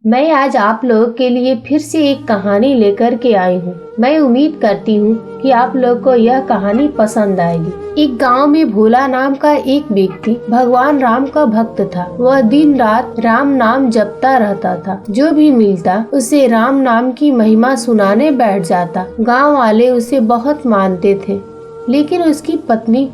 मैं आज आप लोगों के लिए फिर से एक कहानी लेकर के आई हूँ। मैं उम्मीद करती हूँ कि आप लोग को यह कहानी पसंद आएगी। एक गांव में भोला नाम का एक व्यक्ति भगवान राम का भक्त था। वह दिन रात राम नाम जपता रहता था। जो भी मिलता उसे राम नाम की महिमा सुनाने बैठ जाता। गांव वाले उसे बहुत मानते थे, लेकिन उसकी पत्नी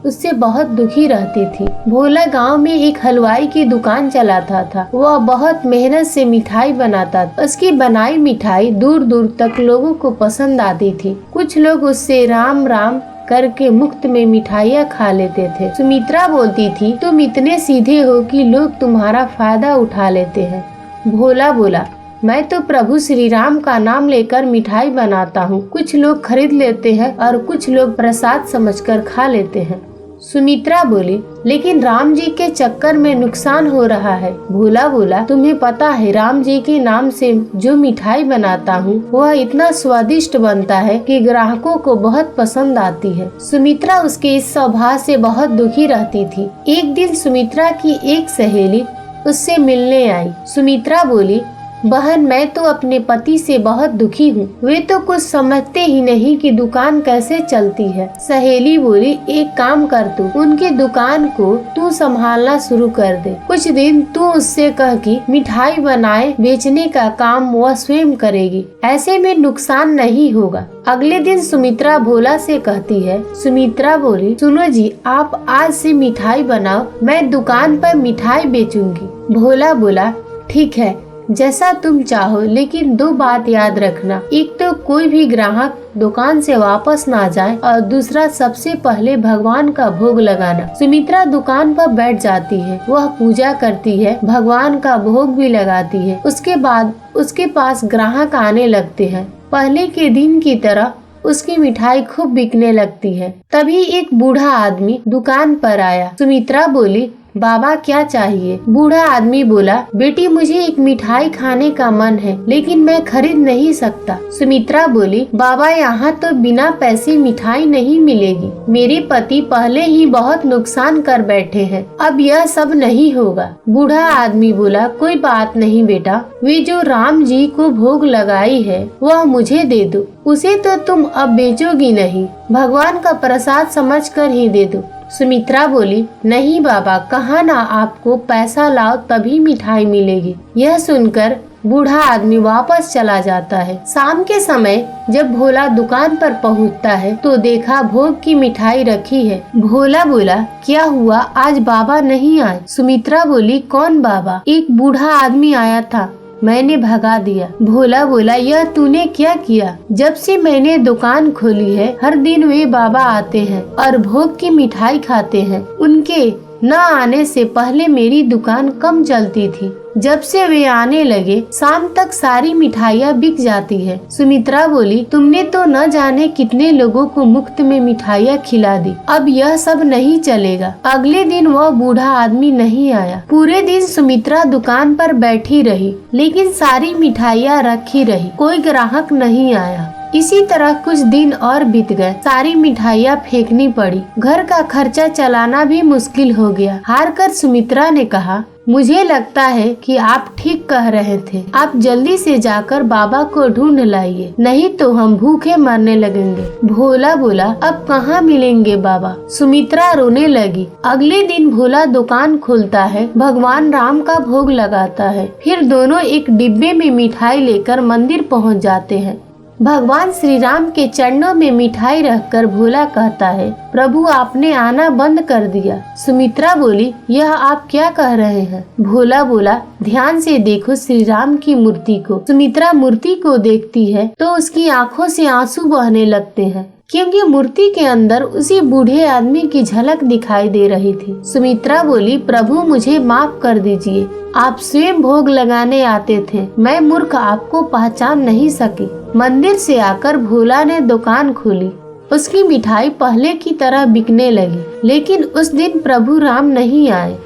उससे बहुत दुखी रहती थी। भोला गांव में एक हलवाई की दुकान चलाता था। वह बहुत मेहनत से मिठाई बनाता था। उसकी बनाई मिठाई दूर दूर तक लोगों को पसंद आती थी। कुछ लोग उससे राम राम करके मुफ्त में मिठाइयाँ खा लेते थे। सुमित्रा बोलती थी, तुम इतने सीधे हो कि लोग तुम्हारा फायदा उठा लेते हैं। भोला बोला, मैं तो प्रभु श्री राम का नाम लेकर मिठाई बनाता हूँ। कुछ लोग खरीद लेते हैं और कुछ लोग प्रसाद समझकर खा लेते हैं। सुमित्रा बोली, लेकिन राम जी के चक्कर में नुकसान हो रहा है। भोला बोला, तुम्हें पता है राम जी के नाम से जो मिठाई बनाता हूँ वह इतना स्वादिष्ट बनता है कि ग्राहकों को बहुत पसंद आती है। सुमित्रा उसके इस स्वभाव से बहुत दुखी रहती थी। एक दिन सुमित्रा की एक सहेली उससे मिलने आई। सुमित्रा बोली, बहन, मैं तो अपने पति से बहुत दुखी हूँ। वे तो कुछ समझते ही नहीं कि दुकान कैसे चलती है। सहेली बोली, एक काम कर, तू उनकी दुकान को तू संभालना शुरू कर दे। कुछ दिन तू उससे कह कि मिठाई बनाए बेचने का काम वह स्वयं करेगी। ऐसे में नुकसान नहीं होगा। अगले दिन सुमित्रा भोला से कहती है। सुमित्रा बोली, सुनो जी, आप आज से मिठाई बनाओ, मैं दुकान पर मिठाई बेचूंगी। भोला बोला, ठीक है, जैसा तुम चाहो, लेकिन दो बात याद रखना। एक तो कोई भी ग्राहक दुकान से वापस ना जाए और दूसरा सबसे पहले भगवान का भोग लगाना। सुमित्रा दुकान पर बैठ जाती है। वह पूजा करती है, भगवान का भोग भी लगाती है। उसके बाद उसके पास ग्राहक आने लगते हैं। पहले के दिन की तरह उसकी मिठाई खूब बिकने लगती है। तभी एक बूढ़ा आदमी दुकान पर आया। सुमित्रा बोली, बाबा क्या चाहिए? बूढ़ा आदमी बोला, बेटी, मुझे एक मिठाई खाने का मन है, लेकिन मैं खरीद नहीं सकता। सुमित्रा बोली, बाबा, यहाँ तो बिना पैसे मिठाई नहीं मिलेगी। मेरे पति पहले ही बहुत नुकसान कर बैठे हैं, अब यह सब नहीं होगा। बूढ़ा आदमी बोला, कोई बात नहीं बेटा, वे जो राम जी को भोग लगाई है वह मुझे दे दो। उसे तो तुम अब बेचोगी नहीं, भगवान का प्रसाद समझकर ही दे दो। सुमित्रा बोली, नहीं बाबा, कहा ना आपको पैसा लाओ तभी मिठाई मिलेगी। यह सुनकर बूढ़ा आदमी वापस चला जाता है। शाम के समय जब भोला दुकान पर पहुंचता है तो देखा भोग की मिठाई रखी है। भोला बोला, क्या हुआ, आज बाबा नहीं आए? सुमित्रा बोली, कौन बाबा? एक बूढ़ा आदमी आया था, मैंने भगा दिया। भोला बोला, यह तूने क्या किया? जब से मैंने दुकान खोली है हर दिन वे बाबा आते हैं और भोग की मिठाई खाते हैं। उनके न आने से पहले मेरी दुकान कम चलती थी। जब से वे आने लगे शाम तक सारी मिठाइयाँ बिक जाती है। सुमित्रा बोली, तुमने तो न जाने कितने लोगों को मुफ्त में मिठाइयाँ खिला दी, अब यह सब नहीं चलेगा। अगले दिन वह बूढ़ा आदमी नहीं आया। पूरे दिन सुमित्रा दुकान पर बैठी रही, लेकिन सारी मिठाइयाँ रखी रही, कोई ग्राहक नहीं आया। इसी तरह कुछ दिन और बीत गए। सारी मिठाइयाँ फेंकनी पड़ी। घर का खर्चा चलाना भी मुश्किल हो गया। हार कर सुमित्रा ने कहा, मुझे लगता है कि आप ठीक कह रहे थे। आप जल्दी से जाकर बाबा को ढूंढ लाइए, नहीं तो हम भूखे मरने लगेंगे। भोला बोला, अब कहाँ मिलेंगे बाबा? सुमित्रा रोने लगी। अगले दिन भोला दुकान खोलता है, भगवान राम का भोग लगाता है। फिर दोनों एक डिब्बे में मिठाई लेकर मंदिर पहुँच जाते हैं। भगवान श्री राम के चरणों में मिठाई रखकर भोला कहता है, प्रभु, आपने आना बंद कर दिया। सुमित्रा बोली, यह आप क्या कह रहे हैं? भोला बोला, ध्यान से देखो श्री राम की मूर्ति को। सुमित्रा मूर्ति को देखती है तो उसकी आंखों से आंसू बहने लगते हैं, क्योंकि मूर्ति के अंदर उसी बूढ़े आदमी की झलक दिखाई दे रही थी। सुमित्रा बोली, प्रभु, मुझे माफ कर दीजिए, आप स्वयं भोग लगाने आते थे, मैं मूर्ख आपको पहचान नहीं सकी। मंदिर से आकर भोला ने दुकान खोली। उसकी मिठाई पहले की तरह बिकने लगी, लेकिन उस दिन प्रभु राम नहीं आए।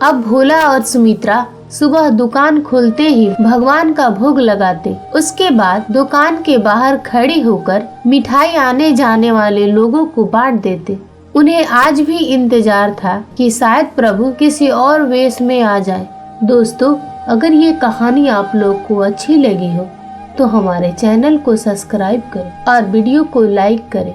अब भोला और सुमित्रा सुबह दुकान खोलते ही भगवान का भोग लगाते। उसके बाद दुकान के बाहर खड़ी होकर मिठाई आने जाने वाले लोगों को बांट देते। उन्हें आज भी इंतजार था कि शायद प्रभु किसी और वेश में आ जाए। दोस्तों, अगर ये कहानी आप लोग को अच्छी लगी हो तो हमारे चैनल को सब्सक्राइब करें और वीडियो को लाइक करें।